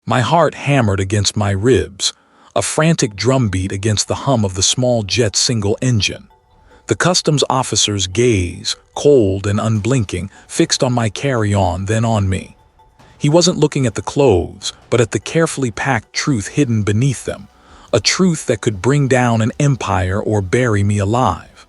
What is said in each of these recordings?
My heart hammered against my ribs, a frantic drumbeat against the hum of the small jet's single engine. The customs officer's gaze, cold and unblinking, fixed on my carry-on, then on me. He wasn't looking at the clothes, but at the carefully packed truth hidden beneath them, a truth that could bring down an empire or bury me alive.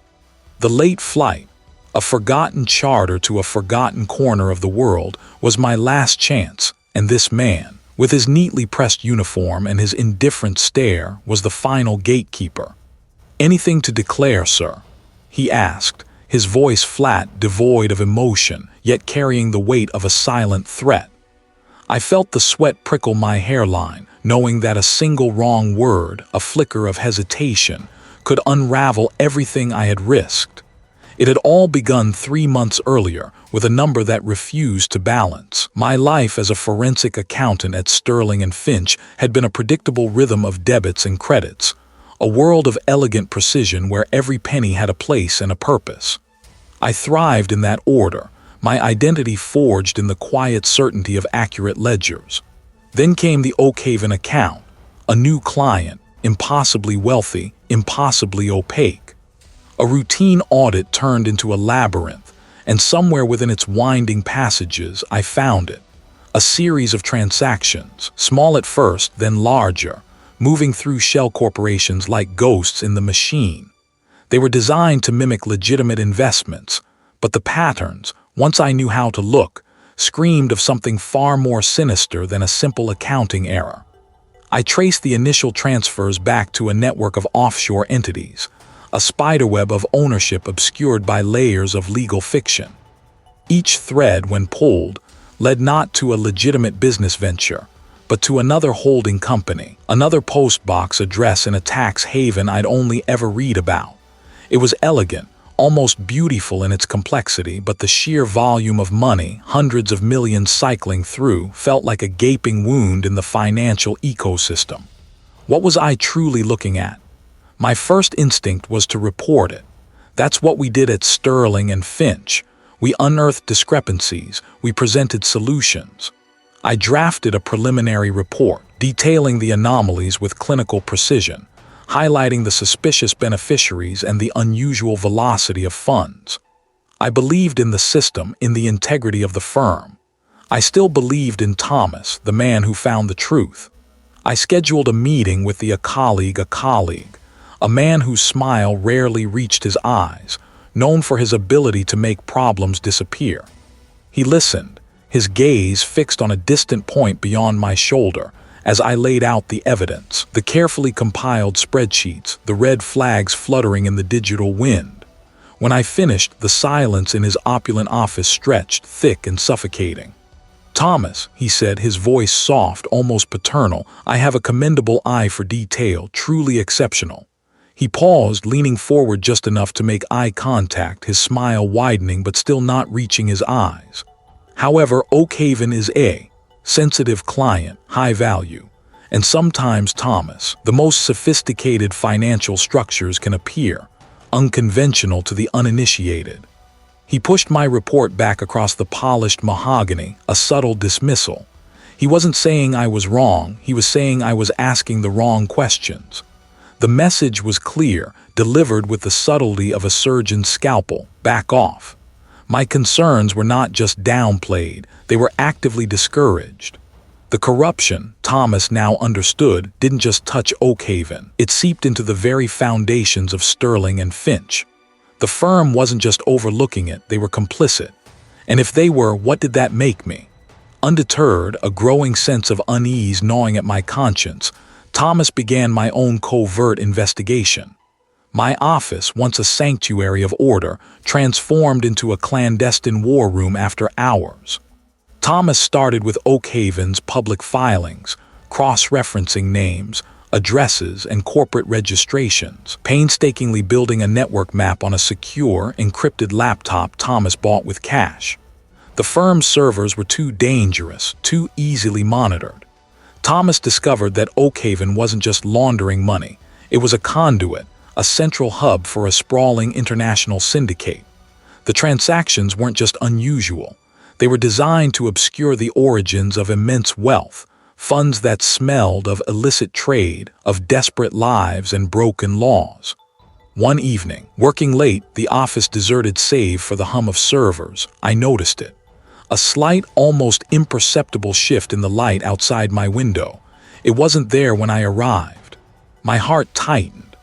The late flight, a forgotten charter to a forgotten corner of the world, was my last chance, and this man, with his neatly pressed uniform and his indifferent stare, was the final gatekeeper. "Anything to declare, sir?" he asked, his voice flat, devoid of emotion, yet carrying the weight of a silent threat. I felt the sweat prickle my hairline, knowing that a single wrong word, a flicker of hesitation, could unravel everything I had risked. It had all begun 3 months earlier, with a number that refused to balance. My life as a forensic accountant at Sterling and Finch had been a predictable rhythm of debits and credits, a world of elegant precision where every penny had a place and a purpose. I thrived in that order, my identity forged in the quiet certainty of accurate ledgers. Then came the Oakhaven account, a new client, impossibly wealthy, impossibly opaque. A routine audit turned into a labyrinth, and somewhere within its winding passages I found it. A series of transactions, small at first, then larger, moving through shell corporations like ghosts in the machine. They were designed to mimic legitimate investments, but the patterns, once I knew how to look, screamed of something far more sinister than a simple accounting error. I traced the initial transfers back to a network of offshore entities, a spiderweb of ownership obscured by layers of legal fiction. Each thread, when pulled, led not to a legitimate business venture, but to another holding company, another postbox address in a tax haven I'd only ever read about. It was elegant, almost beautiful in its complexity, but the sheer volume of money, hundreds of millions cycling through, felt like a gaping wound in the financial ecosystem. What was I truly looking at? My first instinct was to report it. That's what we did at Sterling and Finch. We unearthed discrepancies, we presented solutions. I drafted a preliminary report, detailing the anomalies with clinical precision, highlighting the suspicious beneficiaries and the unusual velocity of funds. I believed in the system, in the integrity of the firm. I still believed in Thomas, the man who found the truth. I scheduled a meeting with a colleague, a man whose smile rarely reached his eyes, known for his ability to make problems disappear. He listened, his gaze fixed on a distant point beyond my shoulder, as I laid out the evidence, the carefully compiled spreadsheets, the red flags fluttering in the digital wind. When I finished, the silence in his opulent office stretched, thick and suffocating. "Thomas," he said, his voice soft, almost paternal, "I have a commendable eye for detail, truly exceptional." He paused, leaning forward just enough to make eye contact, his smile widening but still not reaching his eyes. "However, Oakhaven is a sensitive client, high value. And sometimes, Thomas, the most sophisticated financial structures can appear unconventional to the uninitiated." He pushed my report back across the polished mahogany, a subtle dismissal. He wasn't saying I was wrong, he was saying I was asking the wrong questions. The message was clear, delivered with the subtlety of a surgeon's scalpel: back off. My concerns were not just downplayed, they were actively discouraged. The corruption, Thomas now understood, didn't just touch Oakhaven. It seeped into the very foundations of Sterling and Finch. The firm wasn't just overlooking it, they were complicit. And if they were, what did that make me? Undeterred, a growing sense of unease gnawing at my conscience, Thomas began my own covert investigation. My office, once a sanctuary of order, transformed into a clandestine war room after hours. Thomas started with Oakhaven's public filings, cross-referencing names, addresses, and corporate registrations, painstakingly building a network map on a secure, encrypted laptop Thomas bought with cash. The firm's servers were too dangerous, too easily monitored. Thomas discovered that Oakhaven wasn't just laundering money, it was a conduit, a central hub for a sprawling international syndicate. The transactions weren't just unusual, they were designed to obscure the origins of immense wealth, funds that smelled of illicit trade, of desperate lives and broken laws. One evening, working late, the office deserted save for the hum of servers. I noticed it. A slight, almost imperceptible shift in the light outside my window. It wasn't there when I arrived. My heart tightened.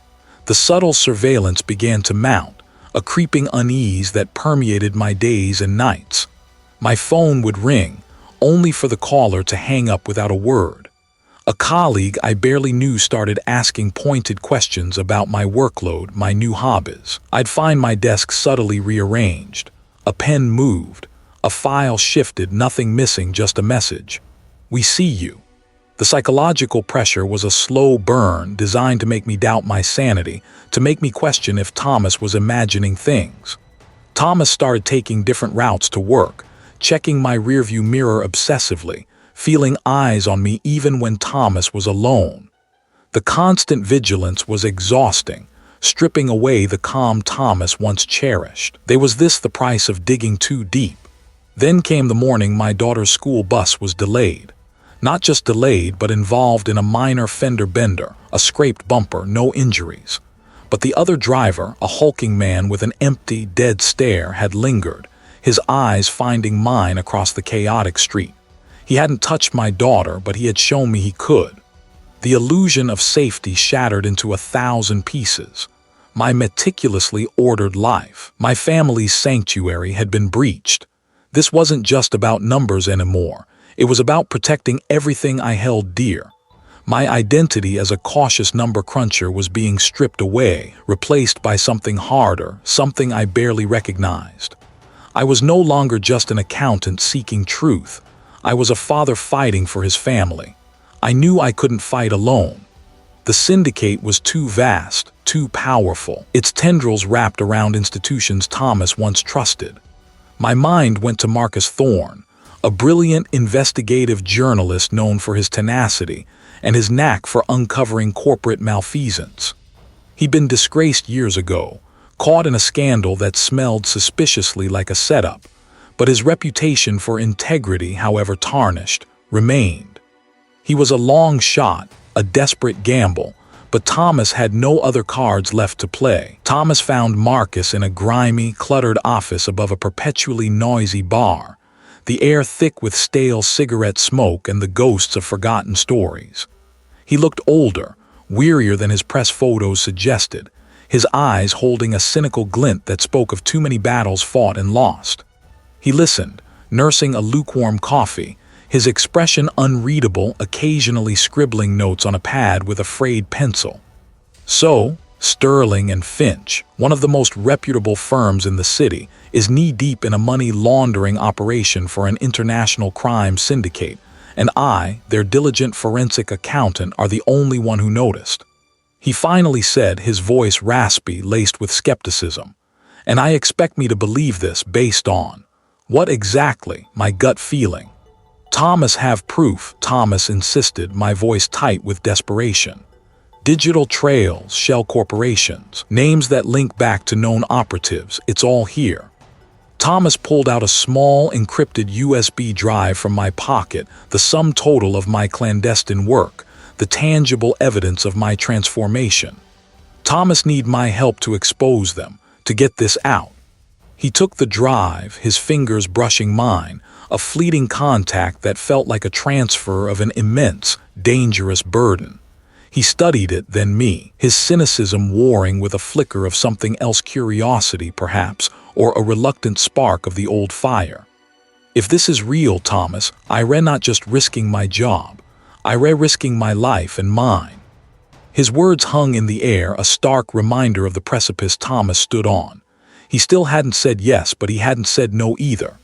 The subtle surveillance began to mount, a creeping unease that permeated my days and nights. My phone would ring, only for the caller to hang up without a word. A colleague I barely knew started asking pointed questions about my workload, my new hobbies. I'd find my desk subtly rearranged. A pen moved. A file shifted, nothing missing, just a message. "We see you." The psychological pressure was a slow burn designed to make me doubt my sanity, to make me question if Thomas was imagining things. Thomas started taking different routes to work, checking my rearview mirror obsessively, feeling eyes on me even when Thomas was alone. The constant vigilance was exhausting, stripping away the calm Thomas once cherished. Was this the price of digging too deep? Then came the morning my daughter's school bus was delayed. Not just delayed, but involved in a minor fender bender, a scraped bumper, no injuries. But the other driver, a hulking man with an empty, dead stare, had lingered, his eyes finding mine across the chaotic street. He hadn't touched my daughter, but he had shown me he could. The illusion of safety shattered into 1,000 pieces. My meticulously ordered life, my family's sanctuary, had been breached. This wasn't just about numbers anymore. It was about protecting everything I held dear. My identity as a cautious number cruncher was being stripped away, replaced by something harder, something I barely recognized. I was no longer just an accountant seeking truth. I was a father fighting for his family. I knew I couldn't fight alone. The syndicate was too vast, too powerful, its tendrils wrapped around institutions Thomas once trusted. My mind went to Marcus Thorne, a brilliant investigative journalist known for his tenacity and his knack for uncovering corporate malfeasance. He'd been disgraced years ago, caught in a scandal that smelled suspiciously like a setup, but his reputation for integrity, however tarnished, remained. He was a long shot, a desperate gamble, but Thomas had no other cards left to play. Thomas found Marcus in a grimy, cluttered office above a perpetually noisy bar, the air thick with stale cigarette smoke and the ghosts of forgotten stories. He looked older, wearier than his press photos suggested, his eyes holding a cynical glint that spoke of too many battles fought and lost. He listened, nursing a lukewarm coffee, his expression unreadable, occasionally scribbling notes on a pad with a frayed pencil. So, Sterling and Finch, one of the most reputable firms in the city, is knee-deep in a money laundering operation for an international crime syndicate, and I, their diligent forensic accountant, are the only one who noticed. He finally said, his voice raspy, laced with skepticism. And I expect me to believe this based on what exactly? My gut feeling. Thomas have proof, Thomas insisted, my voice tight with desperation. Digital trails, shell corporations, names that link back to known operatives, it's all here. Thomas pulled out a small, encrypted USB drive from my pocket, the sum total of my clandestine work, the tangible evidence of my transformation. Thomas need my help to expose them, to get this out. He took the drive, his fingers brushing mine, a fleeting contact that felt like a transfer of an immense, dangerous burden. He studied it, then me, his cynicism warring with a flicker of something else, curiosity perhaps, or a reluctant spark of the old fire. If this is real, Thomas, I not just risking my job, I risking my life and mine. His words hung in the air, a stark reminder of the precipice Thomas stood on. He still hadn't said yes, but he hadn't said no either.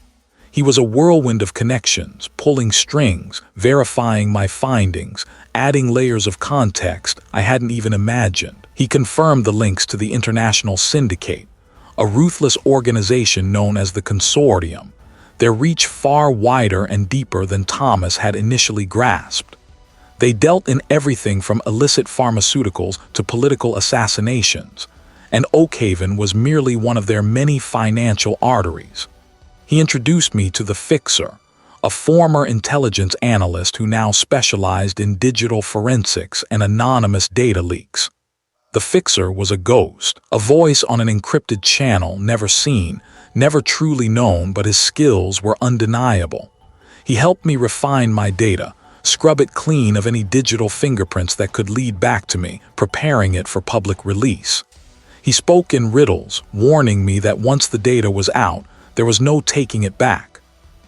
He was a whirlwind of connections, pulling strings, verifying my findings, adding layers of context I hadn't even imagined. He confirmed the links to the international syndicate, a ruthless organization known as the Consortium, their reach far wider and deeper than Thomas had initially grasped. They dealt in everything from illicit pharmaceuticals to political assassinations, and Oakhaven was merely one of their many financial arteries. He introduced me to the Fixer, a former intelligence analyst who now specialized in digital forensics and anonymous data leaks. The fixer was a ghost, a voice on an encrypted channel never seen, never truly known, but his skills were undeniable. He helped me refine my data, scrub it clean of any digital fingerprints that could lead back to me, preparing it for public release. He spoke in riddles, warning me that once the data was out, there was no taking it back.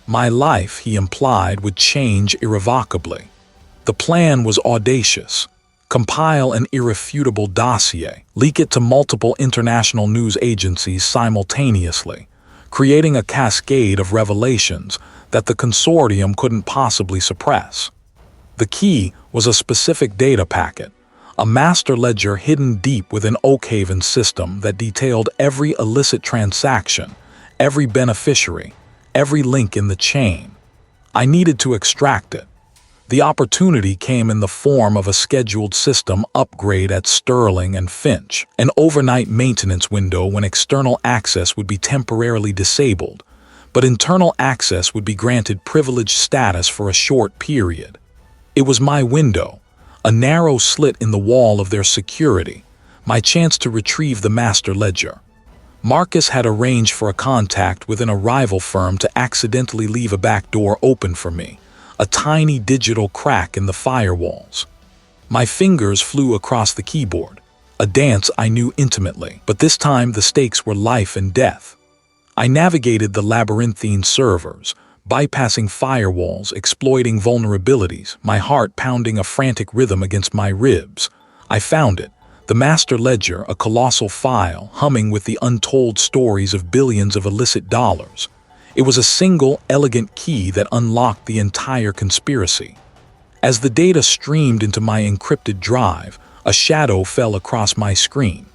My life, he implied, would change irrevocably. The plan was audacious. Compile an irrefutable dossier, leak it to multiple international news agencies simultaneously, creating a cascade of revelations that the consortium couldn't possibly suppress. The key was a specific data packet, a master ledger hidden deep within Oakhaven's system that detailed every illicit transaction, every beneficiary, every link in the chain. I needed to extract it. The opportunity came in the form of a scheduled system upgrade at Sterling and Finch, an overnight maintenance window when external access would be temporarily disabled, but internal access would be granted privileged status for a short period. It was my window, a narrow slit in the wall of their security, my chance to retrieve the master ledger. Marcus had arranged for a contact within a rival firm to accidentally leave a back door open for me, a tiny digital crack in the firewalls. My fingers flew across the keyboard, a dance I knew intimately, but this time the stakes were life and death. I navigated the labyrinthine servers, bypassing firewalls, exploiting vulnerabilities, my heart pounding a frantic rhythm against my ribs. I found it, the master ledger, a colossal file humming with the untold stories of billions of illicit dollars. It was a single, elegant key that unlocked the entire conspiracy. As the data streamed into my encrypted drive, a shadow fell across my screen.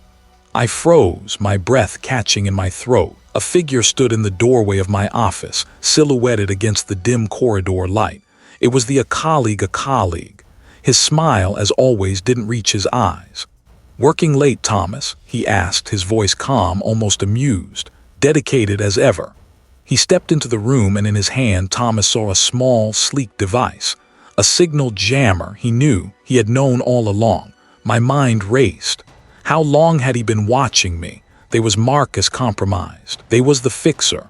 I froze, my breath catching in my throat. A figure stood in the doorway of my office, silhouetted against the dim corridor light. It was a colleague. His smile, as always, didn't reach his eyes. "Working late, Thomas?" he asked, his voice calm, almost amused. "Dedicated as ever." He stepped into the room, and in his hand Thomas saw a small, sleek device. A signal jammer, he knew, he had known all along. My mind raced. How long had he been watching me? They was Marcus compromised. They was the fixer.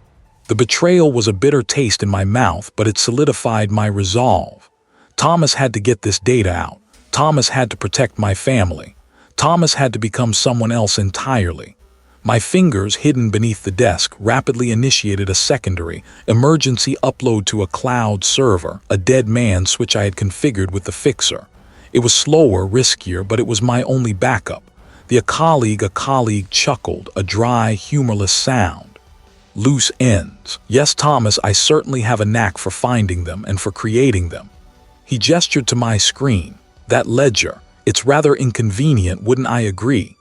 The betrayal was a bitter taste in my mouth, but it solidified my resolve. Thomas had to get this data out. Thomas had to protect my family. Thomas had to become someone else entirely. My fingers, hidden beneath the desk, rapidly initiated a secondary, emergency upload to a cloud server, a dead man switch I had configured with the fixer. It was slower, riskier, but it was my only backup. A colleague chuckled, a dry, humorless sound. "Loose ends. Yes, Thomas, I certainly have a knack for finding them and for creating them." He gestured to my screen. "That ledger. It's rather inconvenient, wouldn't I agree?"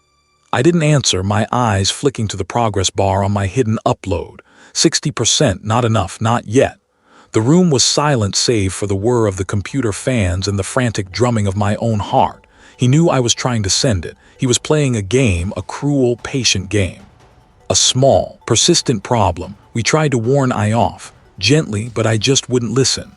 I didn't answer, my eyes flicking to the progress bar on my hidden upload. 60%, not enough, not yet. The room was silent save for the whir of the computer fans and the frantic drumming of my own heart. He knew I was trying to send it. He was playing a game, a cruel, patient game. A small, persistent problem. We tried to warn I off, gently, but I just wouldn't listen.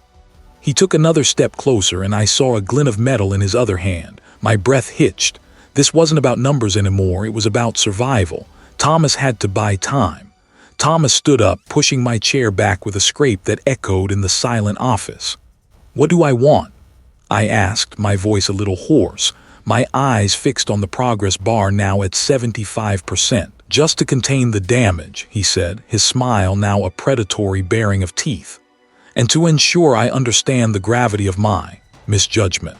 He took another step closer, and I saw a glint of metal in his other hand. My breath hitched. This wasn't about numbers anymore, it was about survival. Thomas had to buy time. Thomas stood up, pushing my chair back with a scrape that echoed in the silent office. "What do I want?" I asked, my voice a little hoarse, my eyes fixed on the progress bar now at 75%. "Just to contain the damage," he said, his smile now a predatory baring of teeth. "And to ensure I understand the gravity of my misjudgment."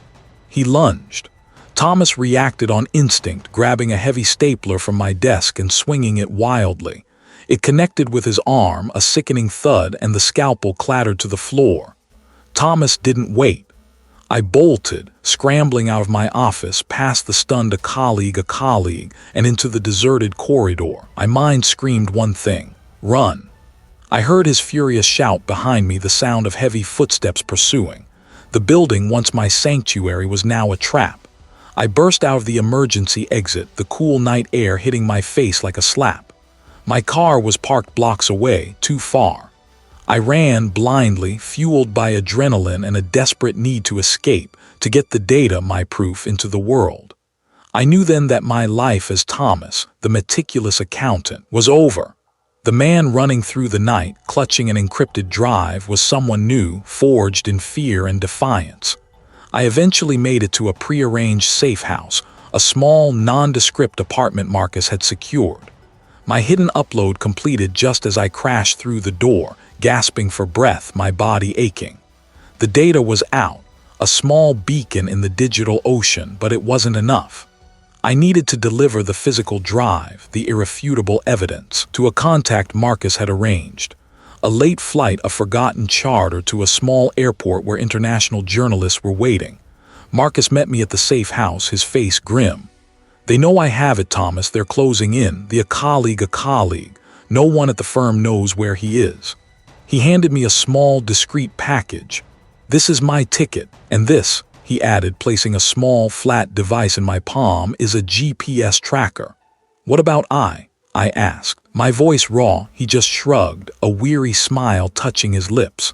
He lunged. Thomas reacted on instinct, grabbing a heavy stapler from my desk and swinging it wildly. It connected with his arm, a sickening thud, and the scalpel clattered to the floor. Thomas didn't wait. I bolted, scrambling out of my office, past the stunned colleague, and into the deserted corridor. My mind screamed one thing: run. I heard his furious shout behind me, the sound of heavy footsteps pursuing. The building, once my sanctuary, was now a trap. I burst out of the emergency exit, the cool night air hitting my face like a slap. My car was parked blocks away, too far. I ran blindly, fueled by adrenaline and a desperate need to escape, to get the data, my proof, into the world. I knew then that my life as Thomas, the meticulous accountant, was over. The man running through the night, clutching an encrypted drive, was someone new, forged in fear and defiance. I eventually made it to a prearranged safe house, a small, nondescript apartment Marcus had secured. My hidden upload completed just as I crashed through the door, gasping for breath, my body aching. The data was out, a small beacon in the digital ocean, but it wasn't enough. I needed to deliver the physical drive, the irrefutable evidence, to a contact Marcus had arranged. A late flight, a forgotten charter to a small airport where international journalists were waiting. Marcus met me at the safe house, his face grim. "They know I have it, Thomas. They're closing in. A colleague. No one at the firm knows where he is." He handed me a small, discreet package. "This is my ticket, and this," he added, placing a small, flat device in my palm, "is a GPS tracker." "What about I asked. My voice raw. He just shrugged, a weary smile touching his lips.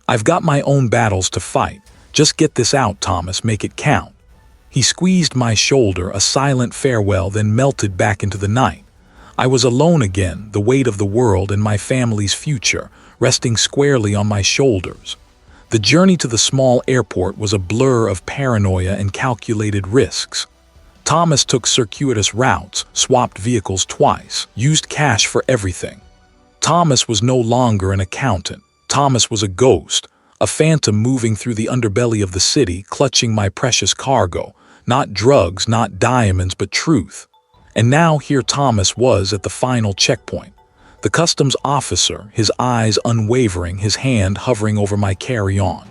"I've got my own battles to fight. Just get this out, Thomas, make it count." He squeezed my shoulder, a silent farewell, then melted back into the night. I was alone again, the weight of the world and my family's future, resting squarely on my shoulders. The journey to the small airport was a blur of paranoia and calculated risks. Thomas took circuitous routes, swapped vehicles twice, used cash for everything. Thomas was no longer an accountant. Thomas was a ghost, a phantom moving through the underbelly of the city, clutching my precious cargo. Not drugs, not diamonds, but truth. And now here Thomas was at the final checkpoint. The customs officer, his eyes unwavering, his hand hovering over my carry-on.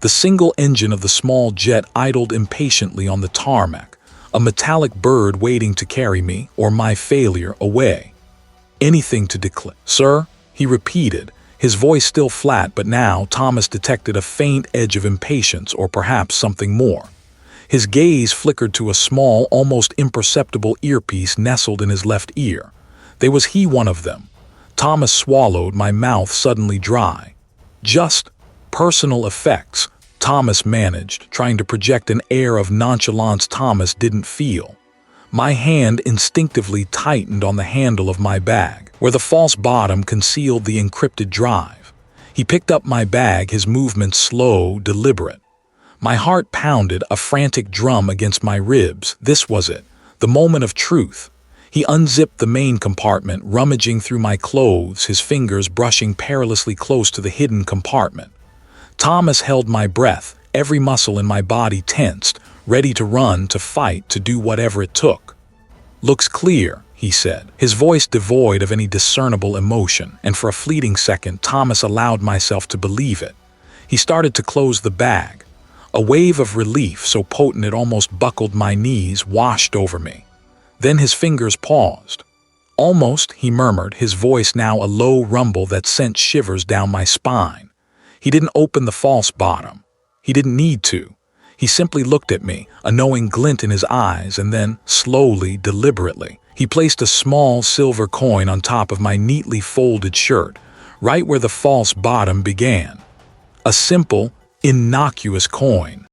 The single engine of the small jet idled impatiently on the tarmac, a metallic bird waiting to carry me, or my failure, away. "Anything to declare, sir?" he repeated, his voice still flat, but now Thomas detected a faint edge of impatience, or perhaps something more. His gaze flickered to a small, almost imperceptible earpiece nestled in his left ear. Was he one of them? Thomas swallowed, my mouth suddenly dry. "Just personal effects," Thomas managed, trying to project an air of nonchalance Thomas didn't feel. My hand instinctively tightened on the handle of my bag, where the false bottom concealed the encrypted drive. He picked up my bag, his movements slow, deliberate. My heart pounded, a frantic drum against my ribs. This was it, the moment of truth. He unzipped the main compartment, rummaging through my clothes, his fingers brushing perilously close to the hidden compartment. Thomas held my breath, every muscle in my body tensed, ready to run, to fight, to do whatever it took. "Looks clear," he said, his voice devoid of any discernible emotion, and for a fleeting second Thomas allowed myself to believe it. He started to close the bag. A wave of relief, so potent it almost buckled my knees, washed over me. Then his fingers paused. "Almost," he murmured, his voice now a low rumble that sent shivers down my spine. He didn't open the false bottom. He didn't need to. He simply looked at me, a knowing glint in his eyes, and then, slowly, deliberately, he placed a small silver coin on top of my neatly folded shirt, right where the false bottom began. A simple, innocuous coin.